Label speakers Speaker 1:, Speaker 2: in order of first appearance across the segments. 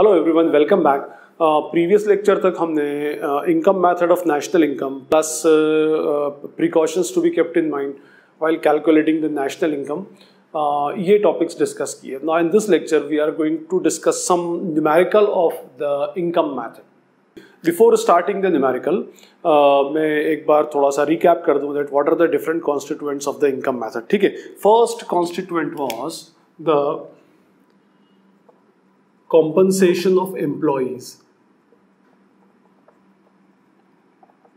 Speaker 1: Hello everyone, welcome back. Previous lecture तक हमने income method of national income plus precautions to be kept in mind while calculating the national income ये topics discuss किए। Now in this lecture we are going to discuss some numerical of the income method. Before starting the numerical मैं एक बार थोड़ा सा recap कर दूं that what are the different constituents of the income method. ठीक है, first constituent was the compensation of employees।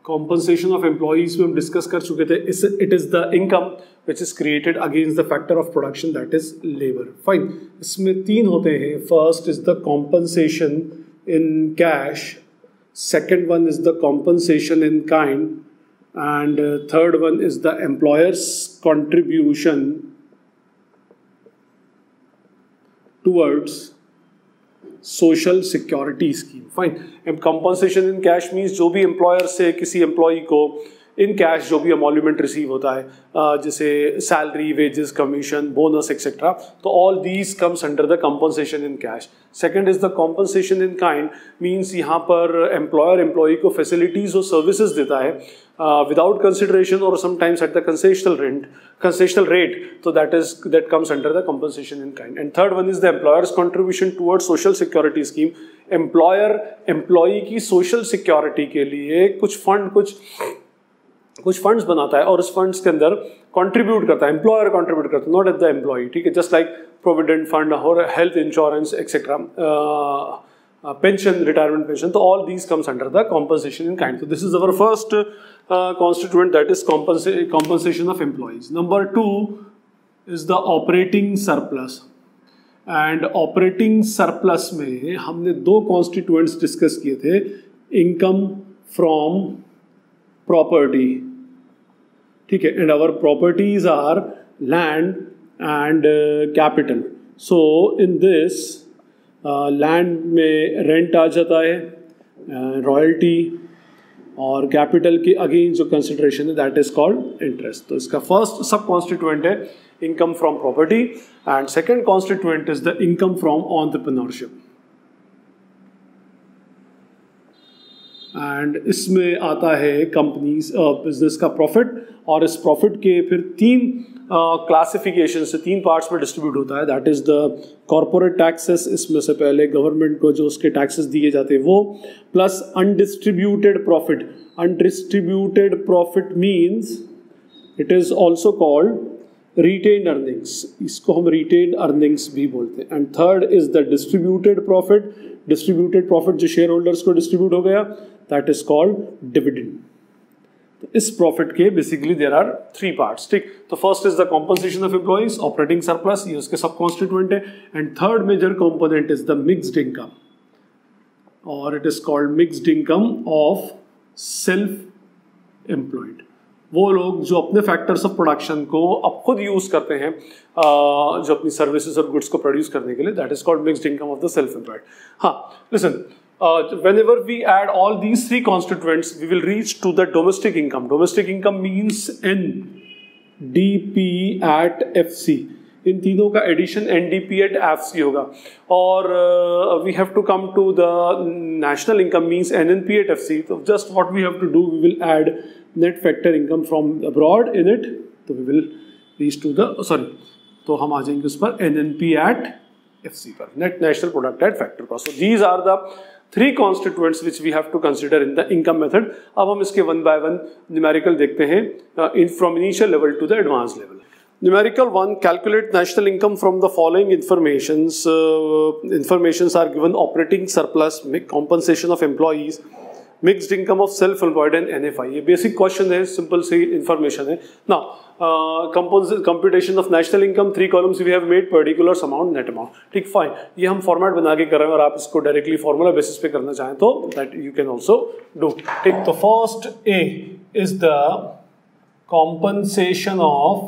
Speaker 1: compensation of employees में हम डिस्कस कर चुके थे। It is the income which is created against the factor of production that is labour. Fine, इसमें तीन होते हैं। First is the compensation in cash, second one is the compensation in kind and third one is the employers contribution towards social security scheme. Fine, compensation in cash means जो भी employer से किसी employee को in cash जो भी एमोल्यूमेंट receive होता है, जैसे salary, wages, commission, bonus etcetera, तो all these comes under the compensation in cash. Second is the compensation in kind, means यहाँ पर एम्प्लॉयर एम्प्लॉई को फैसिलिटीज और सर्विसेज देता है विदाउट कंसिडरेशन और sometimes at the concessional rate, तो that comes under the compensation in kind. And third one is the employer's contribution towards social security scheme. Employer employee की social security के लिए कुछ funds बनाता है और उस फंड्स के अंदर कंट्रीब्यूट करता है, एम्प्लॉयर कंट्रीब्यूट करता है, नॉट एट द एम्प्लॉई। ठीक है, जस्ट लाइक प्रोविडेंट फंड और health insurance etcetera, pension, retirement pension, तो all these comes under the compensation in kind. So this is our first constituent, that is compensation of employees. Number 2 is the operating surplus. And operating surplus में हमने दो constituents discuss किए थे, income from property। ठीक है, and our properties are land and capital. So in this land में rent आ जाता है, royalty, और कैपिटल के अगेंस्ट जो कंसिडरेशन है दैट इज कॉल्ड इंटरेस्ट। तो इसका फर्स्ट सब कॉन्स्टिट्यूएंट है income from property and second constituent is the income from entrepreneurship. And इसमें आता है कंपनीज बिजनेस का प्रॉफिट, और इस प्रॉफिट के फिर तीन क्लासिफिकेशन से तीन पार्ट्स में डिस्ट्रीब्यूट होता है। That is the corporate taxes, इसमें से पहले गवर्नमेंट को जो उसके टैक्सेस दिए जाते हैं वो, plus undistributed profit. Undistributed profit means it is also called retained earnings, इसको हम रिटेन्ड अर्निंग्स भी बोलते हैं। And third is the distributed profit. Distributed profit जो शेयर होल्डर्स को डिस्ट्रीब्यूट हो गया दैट इज कॉल्ड डिविडेंड। इस प्रॉफिट के basically there are three parts. ठीक, तो first is the compensation of employees, operating surplus, ये उसके सब कॉन्स्टिट्यूएंट है। And third major component is the mixed income, और it is called mixed income of self employed. वो लोग जो अपने फैक्टर्स ऑफ प्रोडक्शन को अब खुद यूज करते हैं जो अपनी सर्विसेज और गुड्स को प्रोड्यूस करने के लिए, that is called mixed income of the self employed. हाँ, listen, whenever we add all these three constituents, we will reach to the domestic income. Domestic income means NDP at FC. इन तीनों का addition NDP at FC होगा। और we have to come to the national income means NNP at FC. So just what we have to do, we will add net factor income from abroad in it. तो we will reach to the तो हम आ जाएंगे उस पर NNP at FC पर, net national product at factor cost. So these are the three constituents which we have to consider in the income method. अब हम इसके one by one numerical देखते हैं from initial level to the advanced level. Numerical 1, calculate national income from the following informations. Informations are given: operating surplus, compensation of employees, mixed income of self-employed and NFI. ये basic question है, simple सी information है। Now, computation of national income, 3 columns we have made, particulars, amount, net amount. ठीक, fine, ये हम format बना के कर रहे हैं, और आप इसको directly formula basis पे करना चाहें तो that you can also do. ठीक, तो first A is the compensation of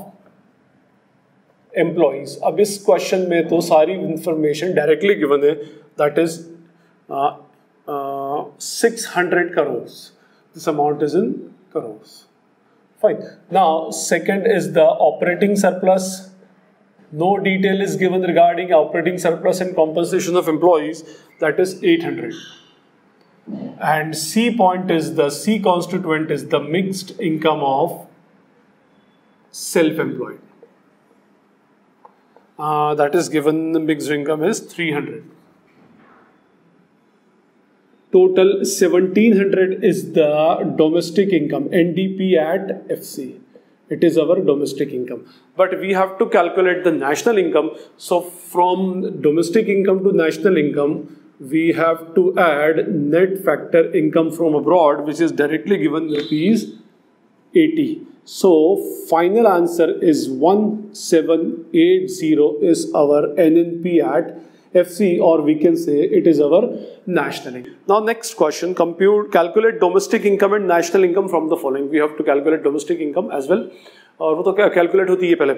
Speaker 1: employees. अब इस question में तो सारी information directly given है, that is 600 crores. This amount is in crores. Fine. Now, second is the operating surplus. No detail is given regarding operating surplus and compensation of employees, that is 800. And C point is the C constituent is the mixed income of self-employed. That is given, the mixed income is 300. Total 1700 is the domestic income, NDP at FC. It is our domestic income. But we have to calculate the national income. So from domestic income to national income, we have to add net factor income from abroad, which is directly given rupees 80. So final answer is 1780 is our NNP at FC, or we can say it is our national income. Now next question, calculate domestic income and national income from the following. We have to calculate domestic income as well. और वो तो क्या calculate होती है पहले.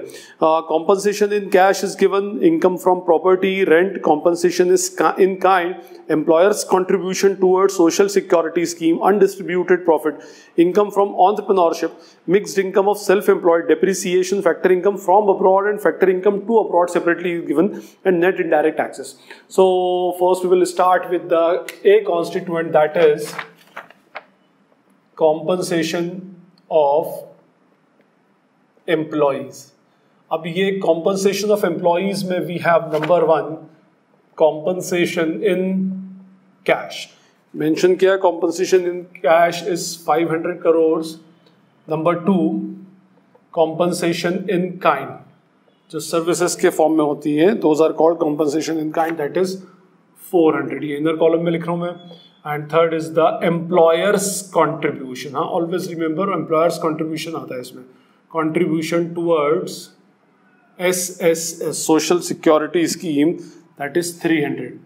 Speaker 1: Compensation in cash is given, income from property, rent, compensation is in kind, employer's contribution towards social security scheme, undistributed profit, income from entrepreneurship, mixed income of self-employed, depreciation, factor income from abroad and factor income to abroad separately is given, and net indirect taxes. So first we will start with the A constituent, that is compensation of employees. अब ये compensation of employees में we have number 1 compensation in cash. Mention किया compensation in cash is 500 crores. Number 2 compensation in kind, जो services के form में होती है, those are called compensation in kind, that is 400. ये inner column में लिख रहा हूँ मैं. And third is the employer's contribution. हाँ, always remember employer's contribution आता है इसमें. Contribution towards SSS, Social Security Scheme, that is 300.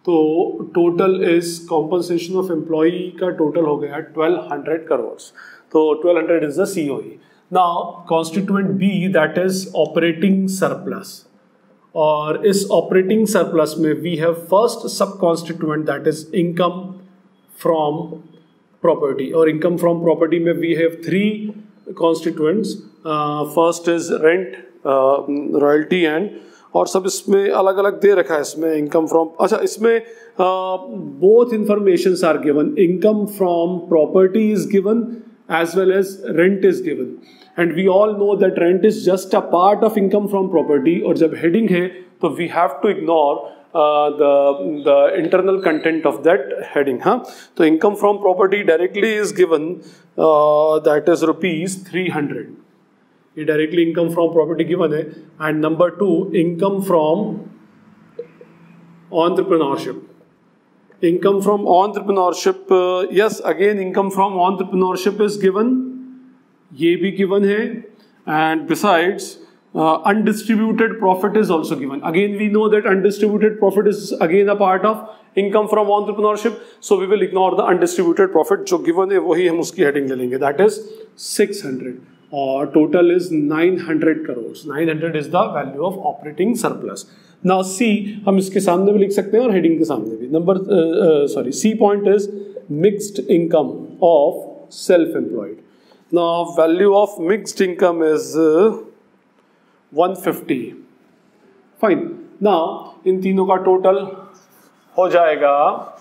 Speaker 1: तो total is compensation of employee का total हो गया 1200 crores. तो 1200 is the COE. Now constituent B, that is operating surplus. और इस operating surplus में we have first sub constituent, that is income from property. और income from property में we have 3 constituents. First is rent, royalty and, और सब इसमें अलग अलग दे रखा है इसमें income from. अच्छा, इसमें both informations are given. Income from property is given as well as rent is given, and we all know that rent is just a part of income from property. और जब heading है तो we have to ignore the internal content of that heading. हाँ, तो income from property directly is given, that is rupees 300. ये directly income from property given है. And number 2 income from entrepreneurship. Income from entrepreneurship, yes, again income from entrepreneurship is given. ये भी given है. And besides undistributed profit is also given. Again we know that undistributed profit is again a part of income from entrepreneurship, so we will ignore the undistributed profit. जो given है वही हम उसकी heading ले लेंगे, that is 600, और total is 900 crores. 900 is the value of operating surplus. Now C हम इसके सामने भी लिख सकते हैं और heading के सामने भी. C point is mixed income of self-employed. Now value of mixed income is 150. Fine. Now इन तीनों का टोटल हो जाएगा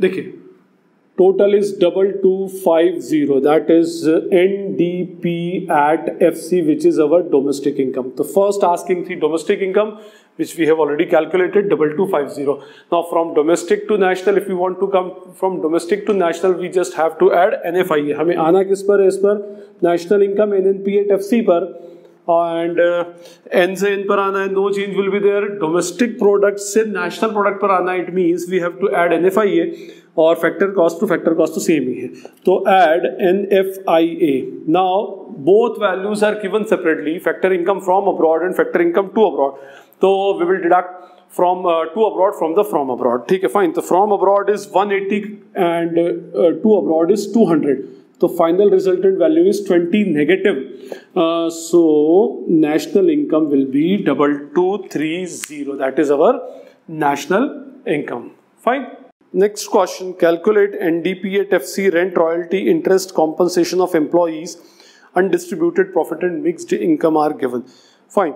Speaker 1: देखिए total is 2250, that is NDP at FC, which is our domestic income. The first asking the domestic income, which we have already calculated, 2250. Now from domestic to national, if we want to come from domestic to national, we just have to add NFIA. हमें आना किस पर है? इस पर national income NNP at FC पर, and N से N पर आना है, no change will be there. Domestic product से national product पर आना, it means we have to add NFIA, और factor cost to same ही है, तो add NFIA. Now both values are given separately, factor income from abroad and factor income to abroad. So we will deduct from to abroad from the from abroad. ठीक है, fine. तो from abroad is 180 and to abroad is 200. So final resultant value is 20 negative. So national income will be 2230. That is our national income. Fine. Next question, calculate NDP at FC, rent, royalty, interest, compensation of employees, undistributed profit and mixed income are given. Fine.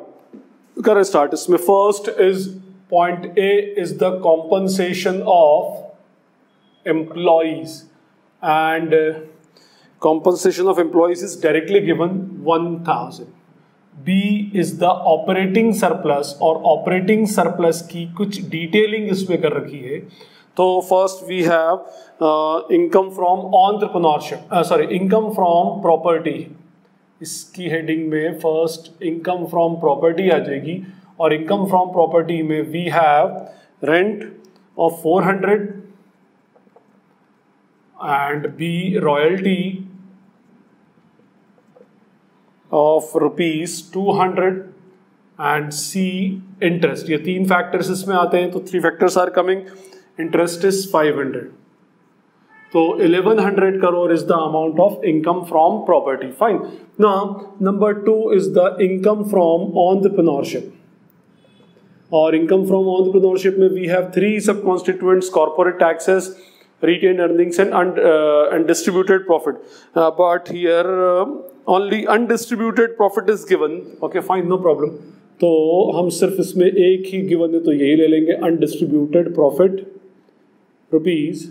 Speaker 1: Can I start? इसमें first is point A is the compensation of employees, and compensation of employees is directly given 1000. B is the operating surplus, और operating surplus की कुछ detailing इसमें कर रखी है. तो first we have income from entrepreneurship, income from property. इसकी heading में first income from property आ जाएगी, और income from property में we have rent of 400 and B royalty of rupees 200 and C interest. ये तीन factors इसमें आते हैं, तो 3 factors are coming. Interest is 500. So 1100 crore is the amount of income from property. Fine. Now number 2 is the income from entrepreneurship. Or income from entrepreneurship में we have 3 sub-constituents: corporate taxes, retained earnings and distributed profit. But here only undistributed profit is given. Okay, fine, no problem. तो हम सिर्फ इसमें एक ही given है, तो यही ले लेंगे, undistributed profit rupees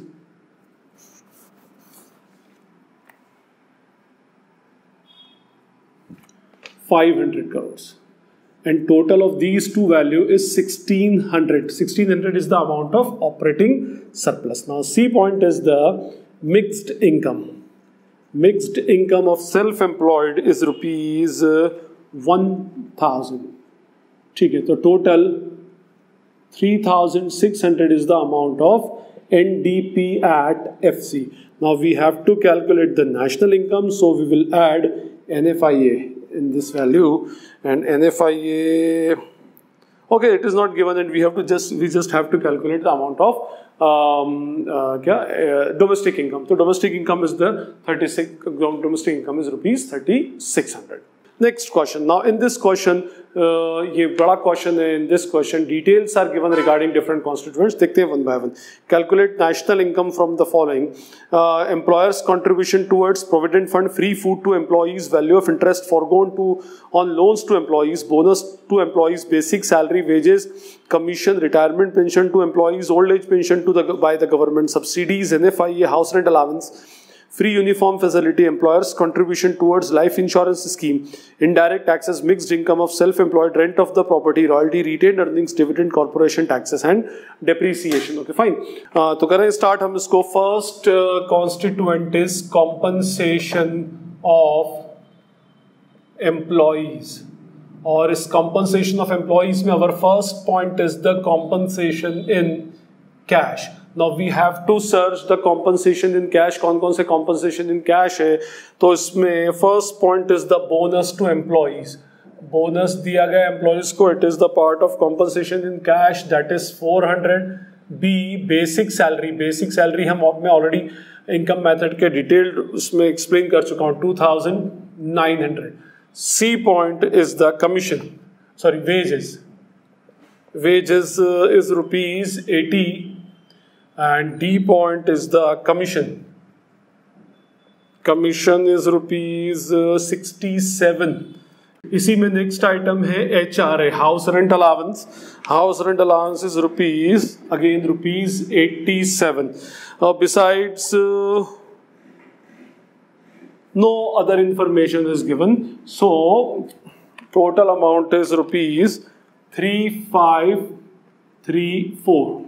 Speaker 1: 500 crores. And total of these two value is 1600. 1600 is the amount of operating surplus. Now C point is the mixed income. Mixed income of self-employed is rupees 1000. ठीक है, तो total 3600 is the amount of NDP at FC. Now we have to calculate the national income, so we will add NFIA in this value, and NFIA, okay, it is not given, and we just have to calculate the amount of domestic income. So domestic income is the 36. Domestic income is rupees 3600. Next question. Now in this question, ये बड़ा question है. In this question, details are given regarding different constituents. देखते हैं one by one. Calculate national income from the following: employers' contribution towards provident fund, free food to employees, value of interest foregone on loans to employees, bonus to employees, basic salary, wages, commission, retirement pension to employees, old age pension by the government, subsidies, NFIA, house rent allowance, free uniform facility, employers' contribution towards life insurance scheme, indirect taxes, mixed income of self-employed, rent of the property, royalty, retained earnings, dividend, corporation taxes and depreciation. Okay, fine. तो करें start हम इसको. First constituent is compensation of employees. और इस compensation of employees में our first point is the compensation in cash. Now we have to search the compensation in cash. कौन-कौन से compensation in cash है? तो इसमें first point is the bonus to employees. Bonus दिया गया employees को. It is the part of compensation in cash, that is 400. B basic salary. Basic salary मैं already income method के detailed उसमें explain कर चुका हूँ. 2900. C point is the commission. Sorry, wages. Wages is rupees 80. And D point is the commission. Commission is rupees 67. इसी में next item है HRA, house rent allowance. House rent allowance is rupees 87. Besides, no other information is given. So total amount is rupees 3534.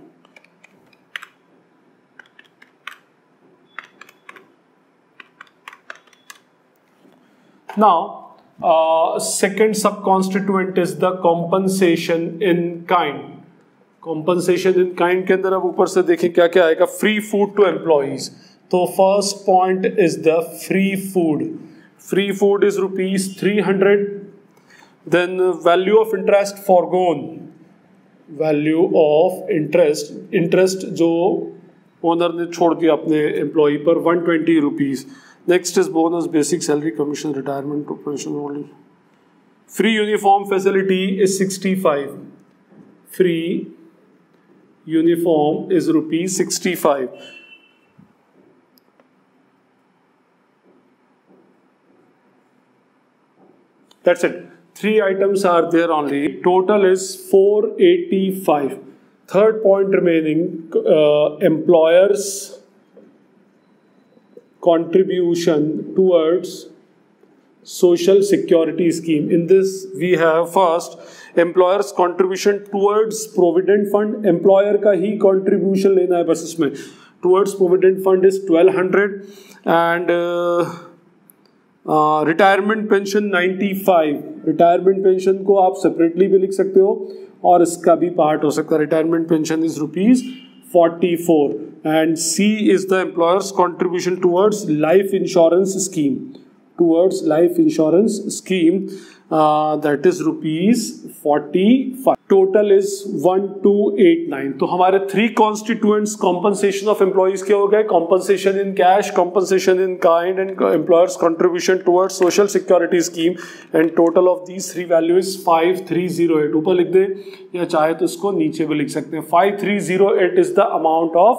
Speaker 1: Now, second subconstituent is the compensation in kind. Compensation in kind के अंदर अब ऊपर से देखें क्या क्या आएगा. Free food to employees. तो first point is the free food. Free food is rupees 300. Then value of interest foregone. Value of interest. Interest जो ओनर ने छोड़ दिया अपने एम्प्लॉई पर 120 rupees. Next is bonus, basic salary, commission, retirement, pension only. Free uniform facility is 65. Free uniform is rupees 65. That's it. 3 items are there only. Total is 485. Third point remaining, employers' contribution towards social security scheme. In this, we have first employers' contribution towards provident fund. Employer का ही contribution लेना है बस इसमें. Towards provident fund is 1200 and retirement pension 95. Retirement pension को आप separately भी लिख सकते हो और इसका भी पार्ट हो सकता है. Retirement pension is rupees 44 and C is the employers contribution towards life insurance scheme. Towards life insurance scheme that is rupees 45. Total is 1289. तो हमारे 3 कॉन्स्टिट्यूएंट्स कॉम्पनसेशन ऑफ एम्प्लॉइज के हो गए. Compensation in cash, compensation in kind and employers contribution towards social security scheme. And total of these 3 value is 5308. ऊपर लिख दे या चाहे तो इसको नीचे भी लिख सकते हैं. 5308 is the amount of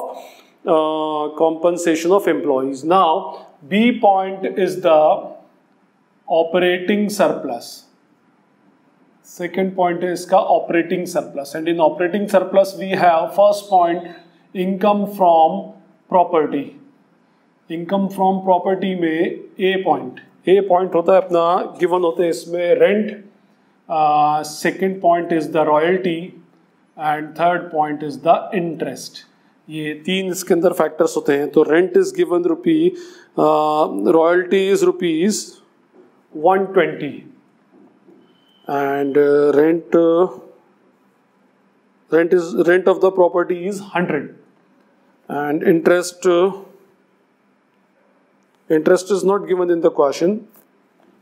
Speaker 1: compensation of employees. Now B point is the operating surplus. Second point is इसका operating surplus, and in operating surplus we have first point income from property. Income from property में A point होता है अपना given होते हैं इसमें rent, second point is the royalty and third point is the interest. ये 3 इसके अंदर factors होते हैं. तो rent is given rupee, royalty is rupees 120. And rent of the property is 100 and interest is not given in the question,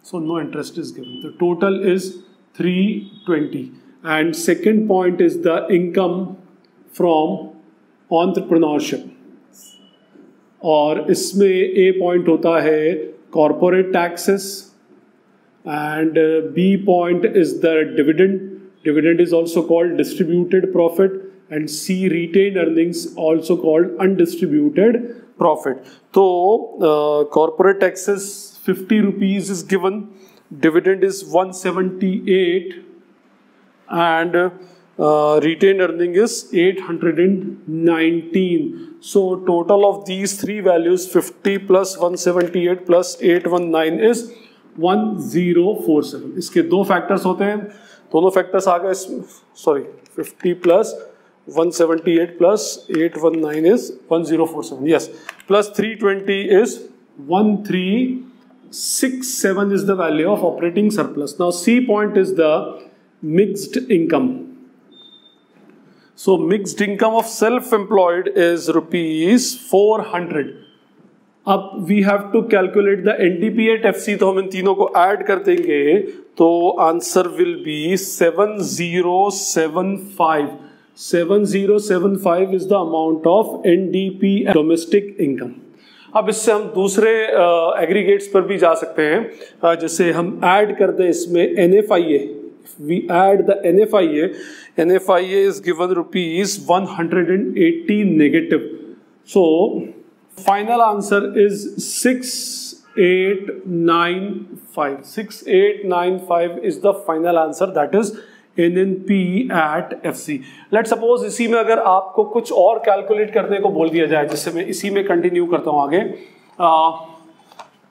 Speaker 1: so no interest is given. The total is 320. And second point is the income from entrepreneurship, और इसमें A point होता है corporate taxes and B point is the dividend. Dividend is also called distributed profit, and C retained earnings, also called undistributed profit. So corporate taxes 50 rupees is given, dividend is 178 and retained earning is 819. So total of these 3 values 50 plus 178 plus 819 is 1047. इसके 2 factors होते हैं, दोनों factors आ गए. Sorry 50 plus 178 plus 819 is 1047. Yes, plus 320 is 1367 is the value of operating surplus. Now C point is the mixed income. So mixed income of self employed is rupees 400. अब we have to calculate the NDP at FC. तो हम इन तीनों को add कर देंगे तो answer will be 7075. 7075 is the amount of NDP domestic income. अब इससे हम दूसरे एग्रीगेट्स पर भी जा सकते हैं. जैसे हम ऐड कर दें इसमें NFIA. We add the NFIA. NFIA is given rupees 180 negative. So final answer is 6895. 6895 is the final answer, that is NNP at FC. Let's suppose इसी में अगर आपको कुछ और कैलकुलेट करने को बोल दिया जाए, जिससे मैं इसी में कंटिन्यू करता हूँ आगे.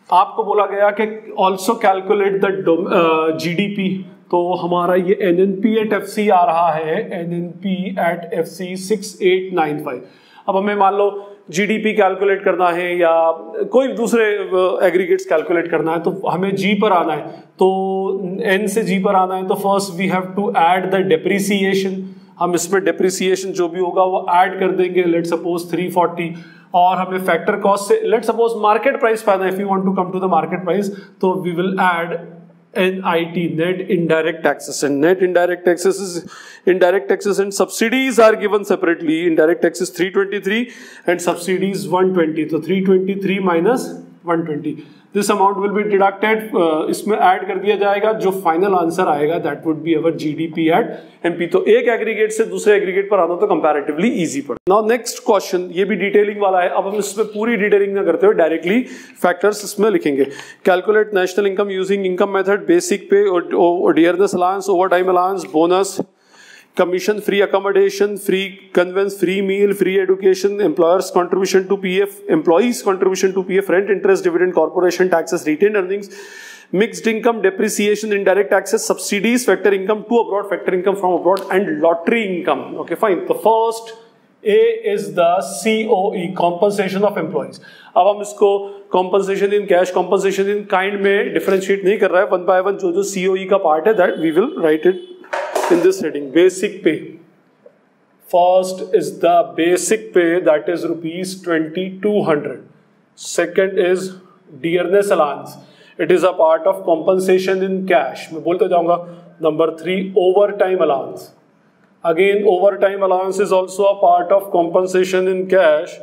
Speaker 1: आपको बोला गया कि also calculate the GDP. तो हमारा ये NNP at FC आ रहा है, NNP at FC 6895. अब हमें मान लो जीडीपी कैलकुलेट करना है या कोई दूसरे एग्रीगेट्स कैलकुलेट करना है, तो हमें जी पर आना है. तो एन से जी पर आना है तो first we have to add the depreciation. हम इसमें डेप्रिसिएशन जो भी होगा वो ऐड कर देंगे. Let suppose 340. और हमें फैक्टर कॉस्ट से लेट सपोज मार्केट प्राइस पे आना है. If you want to come to the market price, तो we will add NIT, net indirect taxes, and net indirect taxes and subsidies are given separately. Indirect taxes 323 and subsidies 120. So 323 minus 120. This amount will be deducted, इसमें add कर दिया जाएगा, जो final answer आएगा that would be our GDP at MP. तो एक aggregate से दूसरे एग्रीगेट पर आना तो कंपैरेटिवली इजी पड़ा. नाउ नेक्स्ट क्वेश्चन, ये भी डिटेलिंग वाला है. अब हम इसमें पूरी डिटेलिंग ना करते हुए डायरेक्टली फैक्टर्स इसमें लिखेंगे. Calculate national income using income method, basic pay, dearness allowance, over time allowance, bonus, commission, free accommodation, free conveyance, free meal, free education, employers contribution to PF, employees contribution to PF, rent, interest, dividend, corporation taxes, retained earnings, mixed income, depreciation, indirect taxes, subsidies, factor income to abroad, factor income from abroad, and lottery income. Okay, fine. The first A is the COE, compensation of employees. अब हम इसको compensation in cash, compensation in kind में differentiate नहीं कर रहा है. one by one जो जो COE का part है that we will write it in this heading. Basic pay. First is the basic pay, that is rupees 2200. Second is dearness allowance. It is a part of compensation in cash. मैं बोलते जाऊंगा. Number 3, overtime allowance. Again, overtime allowance is also a part of compensation in cash.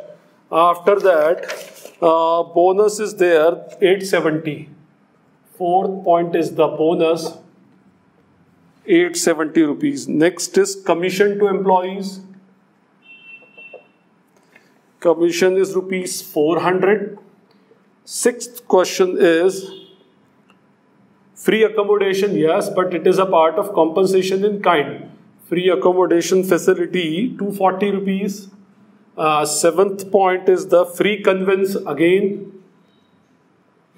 Speaker 1: After that, bonus is there, 870. Fourth point is the bonus, 870 rupees. Next is commission to employees. Commission is rupees 400. Sixth question is free accommodation. Yes, but it is a part of compensation in kind. Free accommodation facility, 240 rupees. Seventh point is the free conveyance. Again,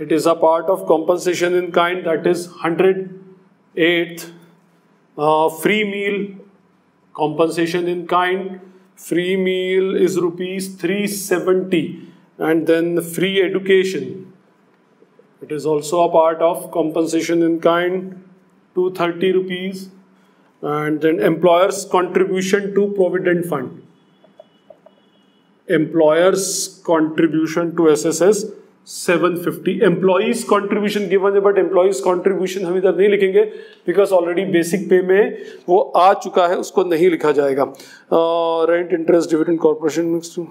Speaker 1: it is a part of compensation in kind, that is 100. Eighth, free meal, compensation in kind. Free meal is rupees 370. And then free education, it is also a part of compensation in kind, 230 rupees. And then employers contribution to provident fund, employers contribution to SSS, 750. Employees contribution given है, but employees contribution हम इधर नहीं लिखेंगे because already basic pay में वो आ चुका है, उसको नहीं लिखा जाएगा. Rent, interest, dividend, corporation mixed to,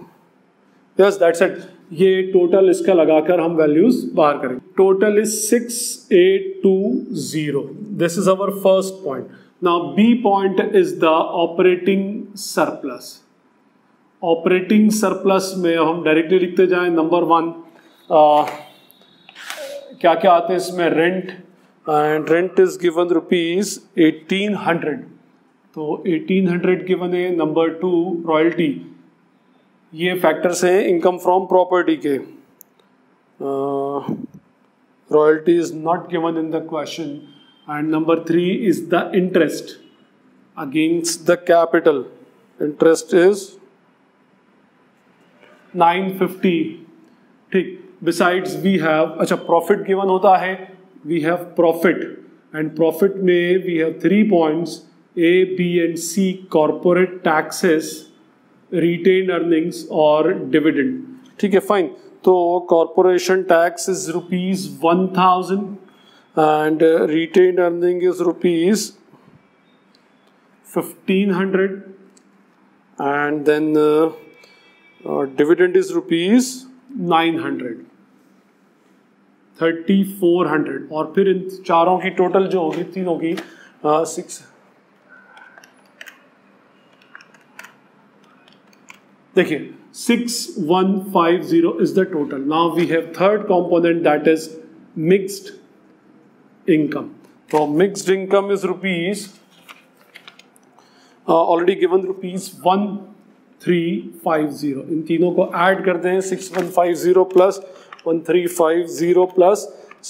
Speaker 1: yes, that's it. ये टोटल इसका लगाकर हम वैल्यूज बाहर करेंगे. Total is 6820. This is our first point. Now B point is the operating surplus. Operating surplus में हम डायरेक्टली लिखते जाएं. नंबर 1, क्या क्या आते हैं इसमें? Rent, and rent is given rupees 1800, तो 1800 गिवन है. Number 2, royalty. ये फैक्टर्स हैं इनकम फ्रॉम प्रॉपर्टी के. Royalty is not given in the question. And number 3 is the interest against the capital. Interest is 950. ठीक. बिसाइड्स वी हैव, अच्छा, profit given होता है. We have profit, and profit में we have 3 points, A, B and C, corporate taxes, retain earnings और dividend. ठीक है, fine. तो corporation tax is rupees 1000 and retain earning is rupees 1500 and then dividend is rupees 900, 3400. और फिर इन चारों की total जो होगी, तीनों की 6, देखिए 6150 is the total. Now we have third component, that is mixed income. So mixed income is rupees already given, rupees 1350. इन तीनों को ऐड करते हैं. 6150 plus 1350 plus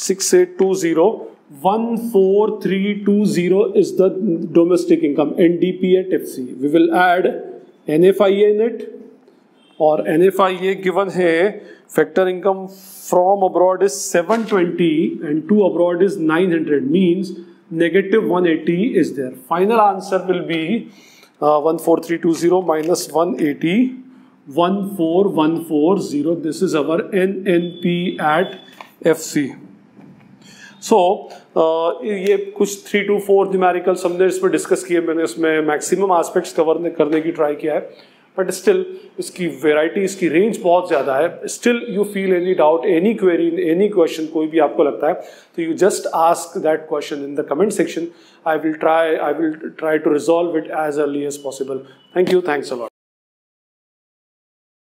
Speaker 1: 6820. 14320 is the domestic income, NDP at FC. We will add NFIA in it. और NFIA given है. Factor income from abroad is 720 and to abroad is 900, means -180 is there. Final answer will be 14320 minus 180, 14140. This is our NNP at FC. So ये कुछ 3 to 4 numericals हमने इसमें discuss किए. मैंने इसमें maximum aspects cover करने की ट्राई किया है. बट स्टिल इसकी वेराइटी, इसकी रेंज बहुत ज़्यादा है. Still you feel any doubt, any query, any question कोई भी आपको लगता है, तो you just ask that question in the comment section. I will try to resolve it as early as possible. Thank you. Thanks a lot.